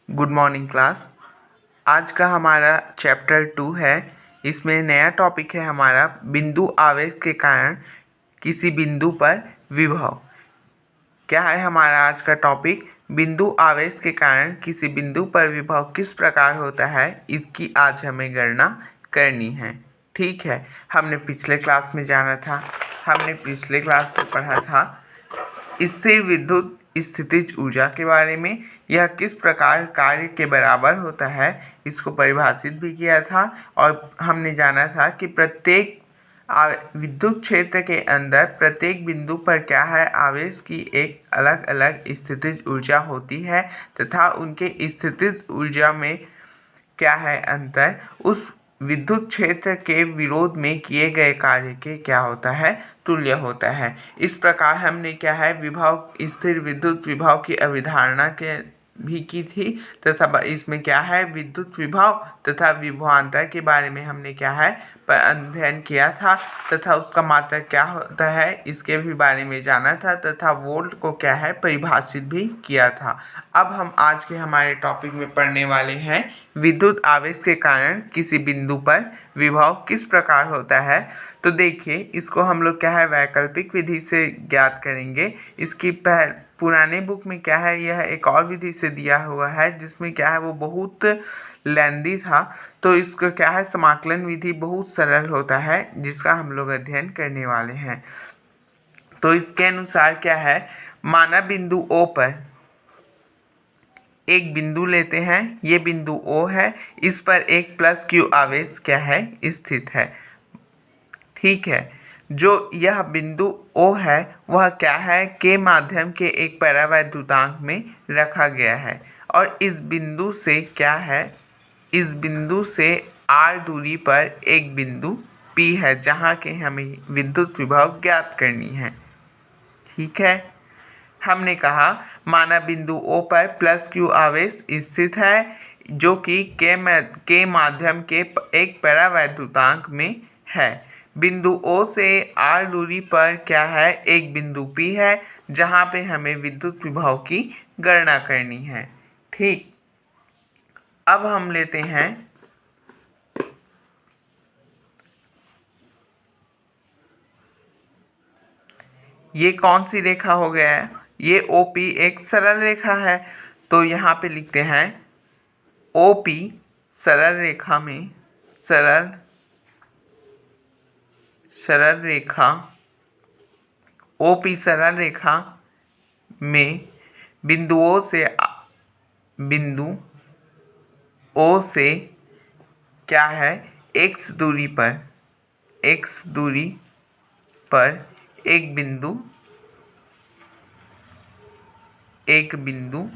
Good morning class. आज का हमारा चैप्टर 2 है। इसमें नया टॉपिक है हमारा बिंदु आवेश के कारण किसी बिंदु पर विभव। क्या है हमारा आज का टॉपिक? बिंदु आवेश के कारण किसी बिंदु पर विभव किस प्रकार होता है, इसकी आज हमें गणना करनी है। ठीक है, हमने पिछले क्लास में पढ़ा था स्थिर विद्युत स्थितिज ऊर्जा के बारे में। यह किस प्रकार कार्य के बराबर होता है, इसको परिभाषित भी किया था। और हमने जाना था कि प्रत्येक विद्युत क्षेत्र के अंदर प्रत्येक बिंदु पर क्या है, आवेश की एक अलग अलग स्थितिज ऊर्जा होती है तथा उनके स्थितिज ऊर्जा में क्या है अंतर, उस विद्युत क्षेत्र के विरोध में किए गए कार्य के क्या होता है, तुल्य होता है। इस प्रकार हमने क्या है विभव, स्थिर विद्युत विभव की अवधारणा के भी की थी तथा इसमें क्या है विद्युत विभव तथा विभवांतर के बारे में हमने क्या है अध्ययन किया था तथा उसका मात्रक क्या होता है इसके भी बारे में जाना था तथा वोल्ट को क्या है परिभाषित भी किया था। अब हम आज के हमारे टॉपिक में पढ़ने वाले हैं विद्युत आवेश के कारण किसी बिंदु पर विभव किस प्रकार होता है। तो देखिए, इसको हम लोग क्या है वैकल्पिक विधि से ज्ञात करेंगे। इसकी पुराने बुक में क्या है, यह एक और विधि से दिया हुआ है जिसमें क्या है वो बहुत लेंदी था। तो इसका क्या है समाकलन विधि बहुत सरल होता है जिसका हम लोग अध्ययन करने वाले हैं। तो इसके अनुसार क्या है, माना बिंदु O पर एक बिंदु लेते हैं, ये बिंदु O है, इस पर एक प्लस Q आवेश क्या है स्थित है। ठीक है, जो यह बिंदु O है वह क्या है के माध्यम के एक परावैद्युतांक में रखा गया है और इस बिंदु से क्या है, इस बिंदु से r दूरी पर एक बिंदु P है जहाँ के हमें विद्युत विभव ज्ञात करनी है। ठीक है, हमने कहा माना बिंदु O पर प्लस Q आवेश स्थित है जो कि के माध्यम के एक परावैद्युतांक में है। बिंदु O से r दूरी पर क्या है एक बिंदु P है जहाँ पे हमें विद्युत विभव की गणना करनी है। ठीक, अब हम लेते हैं ये कौन सी रेखा हो गया है, ये OP एक सरल रेखा है। तो यहाँ पे लिखते हैं OP सरल रेखा में OP सरल रेखा में बिंदु O से क्या है x दूरी पर एक बिंदु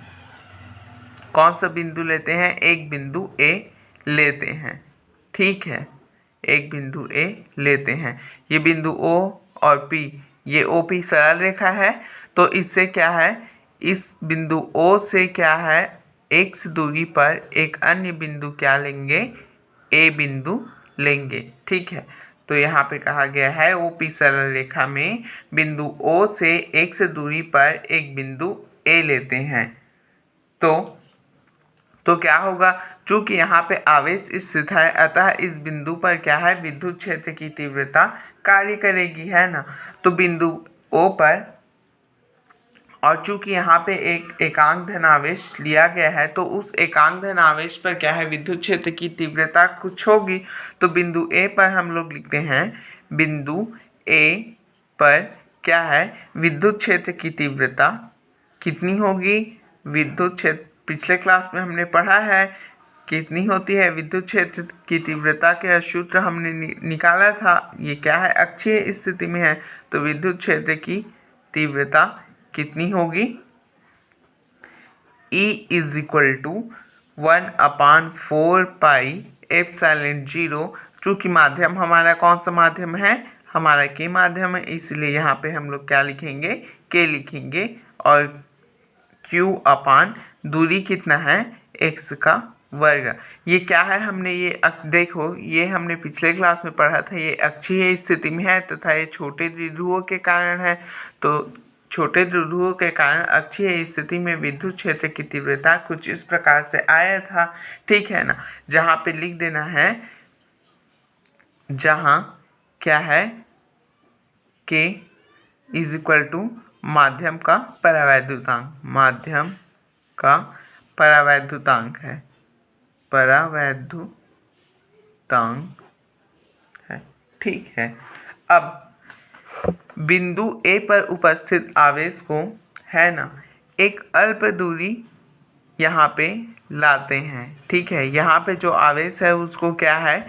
कौन सा बिंदु लेते हैं, एक बिंदु A लेते हैं। ठीक है, एक बिंदु A लेते हैं। ये बिंदु O और P, ये OP सरल रेखा है। तो इससे क्या है, इस बिंदु O से क्या है x दूरी पर एक अन्य बिंदु क्या लेंगे, A बिंदु लेंगे। ठीक है, तो यहाँ पे कहा गया है OP सरल रेखा में बिंदु O से x दूरी पर एक बिंदु A लेते हैं। तो क्या होगा, चूंकि यहाँ पे आवेश स्थित है अतः इस बिंदु पर क्या है विद्युत क्षेत्र की तीव्रता कार्य करेगी, है ना। तो बिंदु O पर, और चूंकि यहाँ पे एक एकांक धनावेश लिया गया है तो उस एकांक धनावेश पर क्या है विद्युत क्षेत्र की तीव्रता कुछ होगी। तो बिंदु A पर हम लोग लिखते हैं बिंदु A पर क्या है विद्युत क्षेत्र की तीव्रता कितनी होगी, विद्युत क्षेत्र पिछले क्लास में हमने पढ़ा है कितनी होती है विद्युत क्षेत्र की तीव्रता के सूत्र हमने निकाला था। ये क्या है अक्षीय स्थिति में है, तो विद्युत क्षेत्र की तीव्रता कितनी होगी, E = 1/4 पाई एप्सिलॉन 0। चूँकि माध्यम हमारा कौन सा माध्यम है, हमारा के माध्यम है, इसलिए यहाँ पे हम लोग क्या लिखेंगे, के लिखेंगे और Q दूरी कितना है x का वर्ग। ये क्या है, हमने ये देखो ये हमने पिछले क्लास में पढ़ा था, ये अक्षीय स्थिति में है तथा ये छोटे द्विध्रुवों के कारण है। तो छोटे द्विध्रुवों के कारण अक्षीय स्थिति में विद्युत क्षेत्र की तीव्रता कुछ इस प्रकार से आया था। ठीक है ना, जहाँ पे लिख देना है, जहाँ क्या है के इज इक्वल टू माध्यम का परावैद्युतांक, माध्यम का परावैद्युतांक है, परावैद्युतांक है। ठीक है, अब बिंदु ए पर उपस्थित आवेश को है ना एक अल्प दूरी यहाँ पे लाते हैं। ठीक है, यहाँ पे जो आवेश है उसको क्या है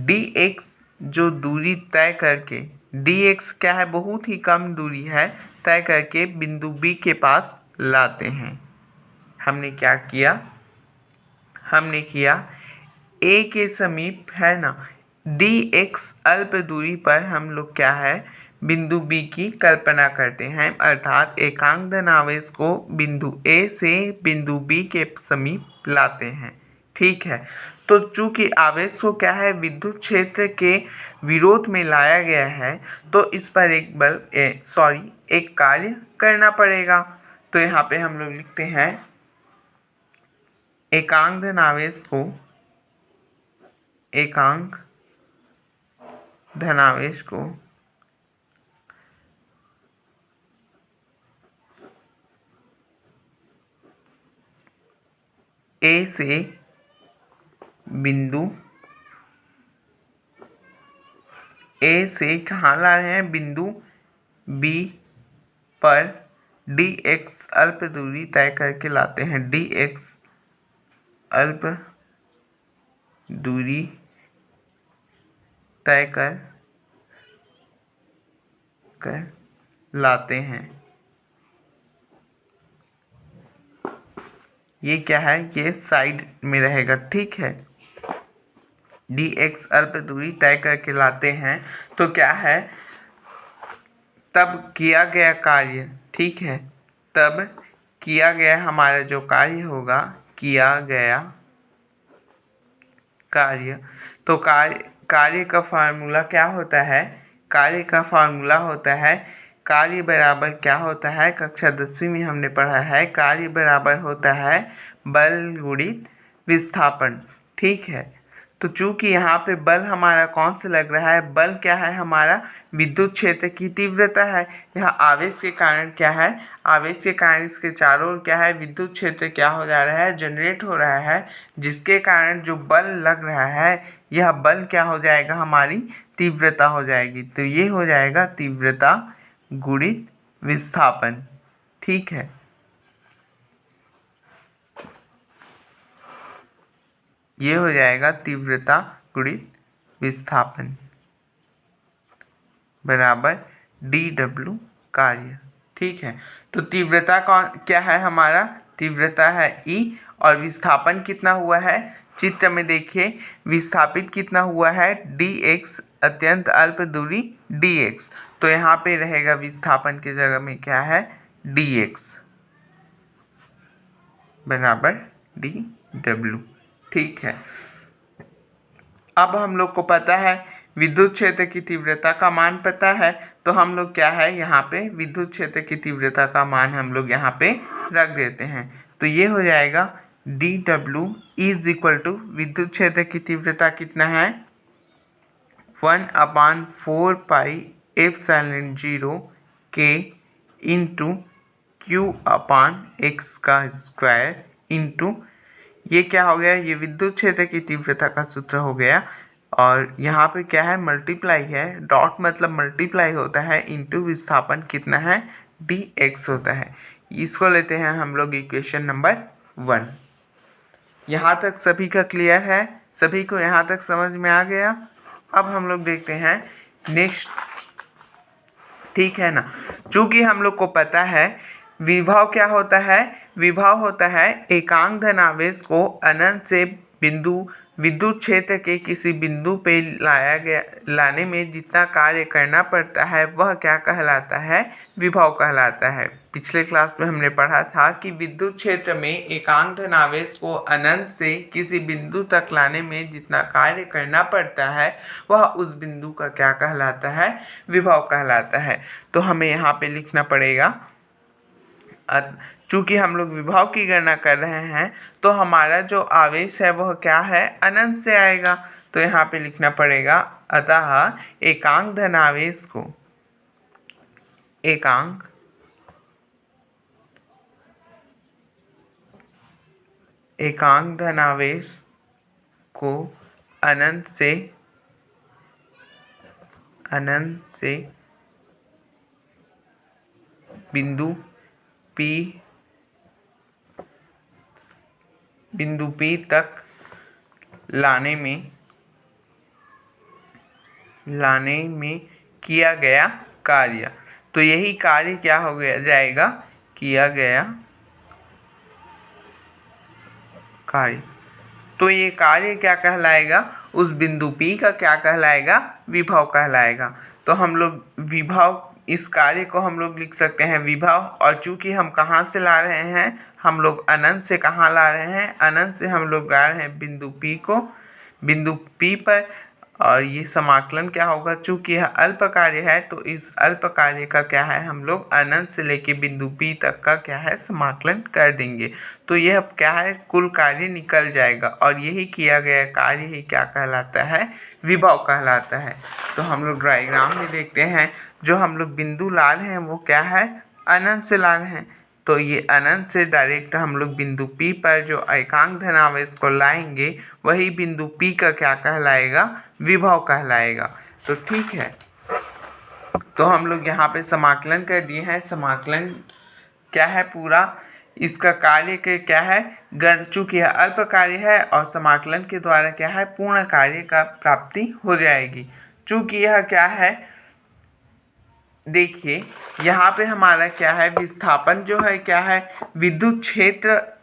dx, जो दूरी तय करके dx क्या है बहुत ही कम दूरी है, तय करके बिंदु B के पास लाते हैं। हमने क्या किया, हमने किया A के समीप है ना dx अल्प दूरी पर हम लोग क्या है बिंदु B की कल्पना करते हैं, अर्थात एकांक धन आवेश को बिंदु A से बिंदु B के समीप लाते हैं। ठीक है, तो चूंकि आवेश को क्या है विद्युत क्षेत्र के विरोध में लाया गया है, तो इस पर एक कार्य करना पड़ेगा। तो यहाँ पे हम लोग लिखते हैं एकांक धन आवेश को, एकांक धनावेश को A से बिंदु A से कहाँ ला रहे हैं बिंदु B पर dx अल्प दूरी तय करके लाते हैं, dx अल्प दूरी तय कर लाते हैं। ये क्या है, ये साइड में रहेगा। ठीक है, dx अल्प दूरी तय करके लाते हैं, तो क्या है तब किया गया कार्य, ठीक है, तब किया गया हमारा जो कार्य होगा, किया गया कार्य, तो कार्य का फार्मूला क्या होता है, कार्य का फार्मूला होता है कार्य बराबर क्या होता है, कक्षा 10वीं में हमने पढ़ा है, कार्य बराबर होता है बल गुणित विस्थापन। ठीक है, तो चूंकि यहाँ पे बल हमारा कौन सा लग रहा है, बल क्या है हमारा विद्युत क्षेत्र की तीव्रता है। यह आवेश के कारण क्या है, आवेश के कारण इसके चारों ओर क्या है विद्युत क्षेत्र क्या हो जा रहा है, जनरेट हो रहा है, जिसके कारण जो बल लग रहा है यह बल क्या हो जाएगा हमारी तीव्रता हो जाएगी। तो ये हो जाएगा तीव्रता गुणित विस्थापन। ठीक है, ये हो जाएगा तीव्रता गुणित विस्थापन बराबर dw कार्य। ठीक है, तो तीव्रता क्या है हमारा, तीव्रता है E, और विस्थापन कितना हुआ है चित्र में देखिए, विस्थापित कितना हुआ है dx, अत्यंत अल्प दूरी dx, तो यहाँ पे रहेगा विस्थापन की जगह में क्या है dx बराबर dw। ठीक है, अब हम लोग को पता है विद्युत क्षेत्र की तीव्रता का मान पता है, तो हम लोग क्या है यहाँ पे विद्युत क्षेत्र की तीव्रता का मान हम लोग यहाँ पे रख देते हैं। तो ये हो जाएगा dw इज इक्वल टू विद्युत क्षेत्र की तीव्रता कितना है 1/4 pi epsilon 0 k into Q/x का स्क्वायर इंटू ये क्या हो गया, ये विद्युत क्षेत्र की तीव्रता का सूत्र हो गया, और यहाँ पे क्या है मल्टीप्लाई है, डॉट मतलब मल्टीप्लाई होता है, इंटू विस्थापन कितना है dx होता है। इसको लेते हैं हम लोग इक्वेशन नंबर 1। यहाँ तक सभी का क्लियर है, सभी को यहाँ तक समझ में आ गया। अब हम लोग देखते हैं नेक्स्ट। ठीक है ना, चूंकि हम लोग को पता है विभव क्या होता है, विभव होता है एकांक धन आवेश को अनंत से विद्युत क्षेत्र के किसी बिंदु पे लाने में जितना कार्य करना पड़ता है वह क्या कहलाता है, विभव कहलाता है। पिछले क्लास में हमने पढ़ा था कि विद्युत क्षेत्र में एकांक धन आवेश को अनंत से किसी बिंदु तक लाने में जितना कार्य करना पड़ता है वह उस बिंदु का क्या कहलाता है, विभव कहलाता है। तो हमें यहाँ पे लिखना पड़ेगा चूँकि हम लोग विभव की गणना कर रहे हैं तो हमारा जो आवेश है वह क्या है, अनंत से आएगा। तो यहाँ पे लिखना पड़ेगा, अतः एकांक धनावेश को एकांक धनावेश को अनंत से बिंदु P तक लाने में किया गया कार्य। तो यही कार्य क्या हो गया जाएगा, किया गया कार्य। तो ये कार्य क्या कहलाएगा, उस बिंदु P का क्या कहलाएगा, विभव कहलाएगा। तो हम लोग विभव, इस कार्य को हम लोग लिख सकते हैं विभव। और चूंकि हम कहाँ से ला रहे हैं, हम लोग अनंत से कहाँ ला रहे हैं, अनंत से हम लोग ला रहे हैं बिंदु P पर। और ये समाकलन क्या होगा, चूंकि यह अल्प कार्य है तो इस अल्प कार्य का क्या है, हम लोग अनंत से लेके बिंदु P तक का क्या है, समाकलन कर देंगे। तो यह क्या है, कुल कार्य निकल जाएगा। और यही किया गया कार्य ही क्या कहलाता है, विभव कहलाता है। तो हम लोग डायग्राम में देखते हैं, जो हम लोग बिंदु ला रहे हैं वो क्या है, अनंत से ला रहे हैं। तो ये अनंत से डायरेक्ट हम लोग बिंदु P पर जो एकांक धनावेश को लाएंगे वही बिंदु P का क्या कहलाएगा, विभव कहलाएगा। तो ठीक है, तो हम लोग यहाँ पे समाकलन कर दिए हैं। समाकलन क्या है, पूरा इसका कार्य के क्या है, चूंकि यह अल्प कार्य है और समाकलन के द्वारा क्या है, पूर्ण कार्य का प्राप्ति हो जाएगी। चूंकि यह क्या है, देखिए यहाँ पे हमारा क्या है, विस्थापन जो है क्या है, विद्युत क्षेत्र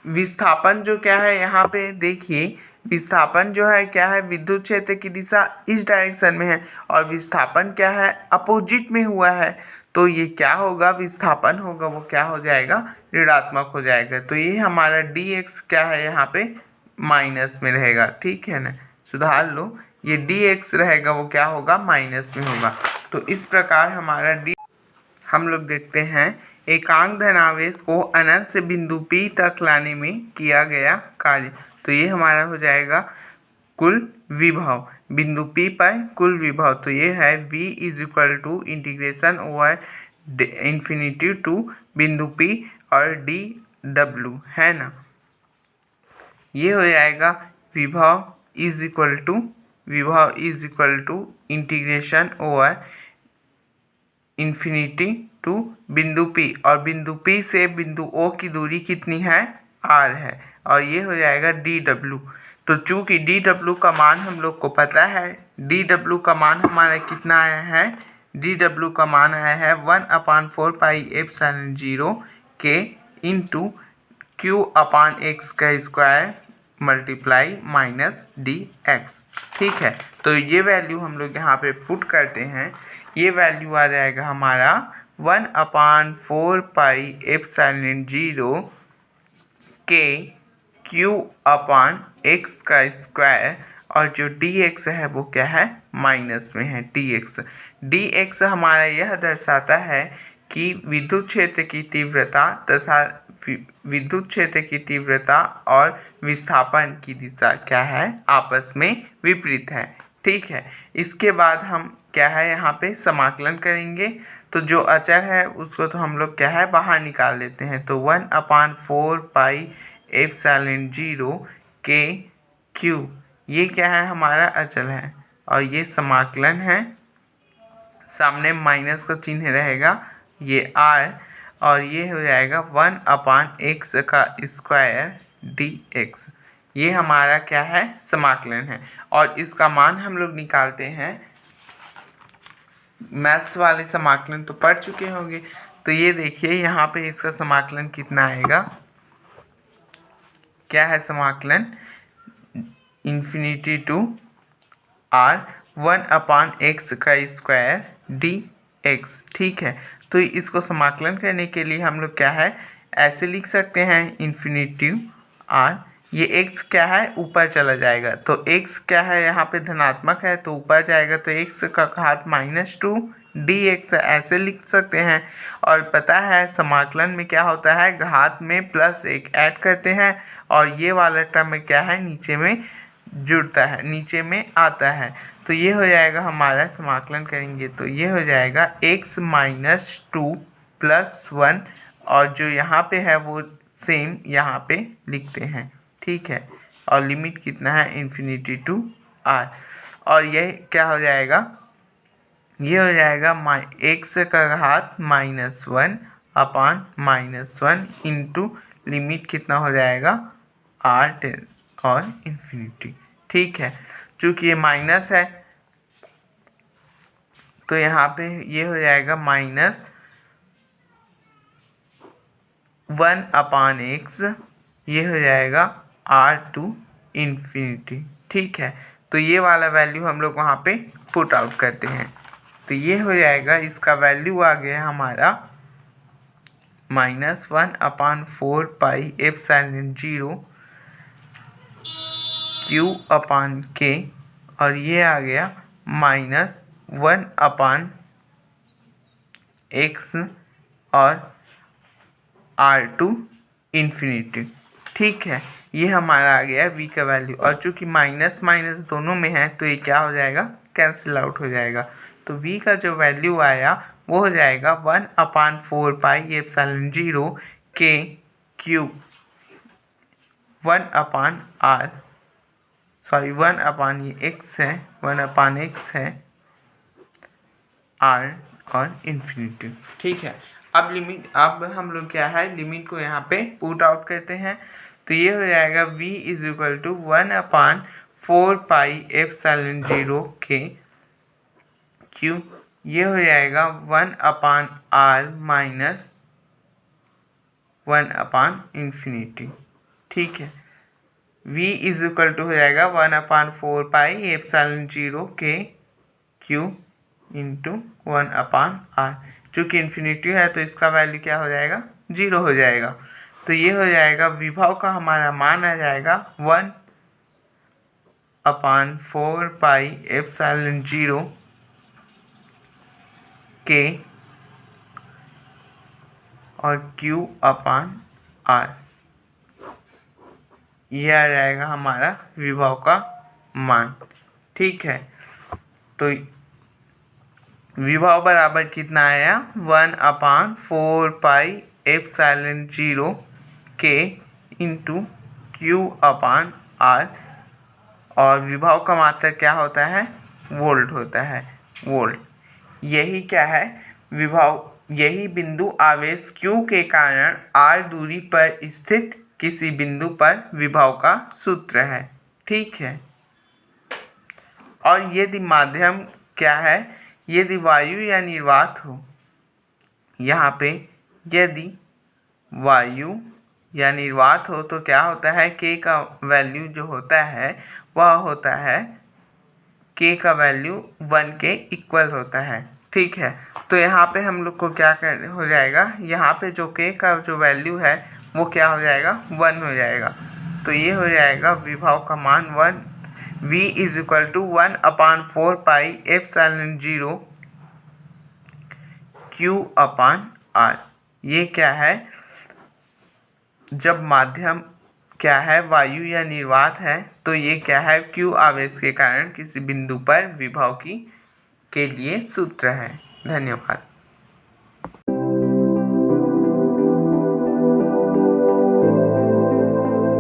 विस्थापन जो क्या है, यहाँ पे देखिए विस्थापन जो है क्या है, विद्युत क्षेत्र की दिशा इस डायरेक्शन में है और विस्थापन क्या है, अपोजिट में हुआ है। तो ये क्या होगा, विस्थापन होगा वो क्या हो जाएगा, ऋणात्मक हो जाएगा। तो ये हमारा dx क्या है, यहाँ पे माइनस में रहेगा। ठीक है ना, सुधार लो, ये dx रहेगा वो क्या होगा, माइनस में होगा। तो इस प्रकार हमारा हम लोग देखते हैं एकांक धनावेश को अनंत से बिंदु P तक लाने में किया गया कार्य। तो ये हमारा हो जाएगा कुल विभव, बिंदु P पर कुल विभव। तो ये है V is equal to integration over infinity to बिंदु P और dw, है ना। ये हो जाएगा विभव is equal to integration over infinity to बिंदु P, और बिंदु P से बिंदु O की दूरी कितनी है, r है, और ये हो जाएगा dw। तो चूंकि dw का मान हम लोग को पता है, dw का मान हमारा कितना आया है, dw का मान आया है 1/4 pi epsilon 0 k into q/x का स्क्वायर मल्टीप्लाई माइनस dx। ठीक है, तो ये वैल्यू हम लोग यहाँ पे पुट करते हैं। ये वैल्यू आ जाएगा हमारा 1/4 पाई एप्सिलॉन 0 k q/x का स्क्वायर, और जो dx है वो क्या है, माइनस में है dx हमारा यह दर्शाता है कि विद्युत क्षेत्र की तीव्रता तथा विद्युत क्षेत्र की तीव्रता और विस्थापन की दिशा क्या है, आपस में विपरीत है। ठीक है, इसके बाद हम क्या है, यहाँ पे समाकलन करेंगे। तो जो अचर है उसको तो हम लोग क्या है, बाहर निकाल लेते हैं। तो 1/4 पाई एप्सिलॉन 0 k q, ये क्या है, हमारा अचल है, और ये समाकलन है, सामने माइनस का चिन्ह रहेगा, ये r, और ये हो जाएगा 1/x का स्क्वायर dx। ये हमारा क्या है, समाकलन है। और इसका मान हम लोग निकालते हैं, मैथ्स वाले समाकलन तो पढ़ चुके होंगे। तो ये देखिए यहाँ पे इसका समाकलन कितना आएगा, क्या है समाकलन, इन्फिनिटी टू r 1/x का स्क्वायर dx। ठीक है, तो इसको समाकलन करने के लिए हम लोग क्या है, ऐसे लिख सकते हैं, इन्फिनिटी r ये x क्या है, ऊपर चला जाएगा, तो x क्या है यहाँ पे धनात्मक है तो ऊपर जाएगा, तो x का घात -2 dx ऐसे लिख सकते हैं। और पता है समाकलन में क्या होता है, घात में +1 ऐड करते हैं और ये वाला टर्म में क्या है, नीचे में जुड़ता है, नीचे में आता है। तो ये हो जाएगा हमारा, समाकलन करेंगे तो ये हो जाएगा x -2 + 1, और जो यहाँ पे है वो सेम यहाँ पे लिखते हैं, ठीक है। और लिमिट कितना है, इन्फिनिटी टू r। और ये क्या हो जाएगा, ये हो जाएगा x का घात -1 अपान -1 इंटू लिमिट कितना हो जाएगा r और इन्फिनिटी, ठीक है। चूँकि ये माइनस है तो यहाँ पे ये हो जाएगा -1/x, ये हो जाएगा r टू इन्फिनिटी, ठीक है। तो ये वाला वैल्यू हम लोग वहाँ पे पुट आउट करते हैं, तो ये हो जाएगा, इसका वैल्यू आ गया हमारा -1/4 पाई एप्सिलॉन 0 Q/K, और ये आ गया -1/x और r टू इन्फिनिटी, ठीक है। ये हमारा आ गया v का वैल्यू, और चूँकि माइनस माइनस दोनों में है तो ये क्या हो जाएगा, कैंसिल आउट हो जाएगा। तो v का जो वैल्यू आया वो हो जाएगा 1/4 pi epsilon 0 K Q 1/r, sorry 1/, ये x है, 1/x है, r और इन्फिनिटी, ठीक है। अब लिमिट, अब हम लोग क्या है, लिमिट को यहाँ पे पुट आउट करते हैं, तो ये हो जाएगा v = 1/4 pi epsilon 0 K Q, ये हो जाएगा 1/r माइनस 1/इन्फिनिटी, ठीक है। v = हो जाएगा 1/4 pi epsilon 0 K Q into 1/r, चूँकि इन्फिनिटी है तो इसका वैल्यू क्या हो जाएगा, 0 हो जाएगा। तो ये हो जाएगा, विभव का हमारा मान आ जाएगा 1/4 पाई एप्सिलॉन 0 K और Q/r, ये आ जाएगा हमारा विभव का मान, ठीक है। तो विभव बराबर कितना आया, 1/4 pi epsilon 0 K into Q/r, और विभव का मात्रक क्या होता है, वोल्ट होता है, वोल्ट। यही क्या है, विभव, यही बिंदु आवेश Q के कारण r दूरी पर स्थित किसी बिंदु पर विभव का सूत्र है, ठीक है। और यदि माध्यम क्या है, यदि वायु या निर्वात हो, यहाँ पे यदि वायु या निर्वात हो तो क्या होता है, k का वैल्यू जो होता है वह होता है, k का वैल्यू 1 के इक्वल होता है, ठीक है। तो यहाँ पे हम लोग को क्या हो जाएगा, यहाँ पे जो k का जो वैल्यू है वो क्या हो जाएगा, 1 हो जाएगा। तो ये हो जाएगा विभव का मान 1, v = 1/4 पाई एप्सिलॉन 0 Q/r। ये क्या है, जब माध्यम क्या है, वायु या निर्वात है, तो ये क्या है, Q आवेश के कारण किसी बिंदु पर विभव की के लिए सूत्र है। धन्यवाद।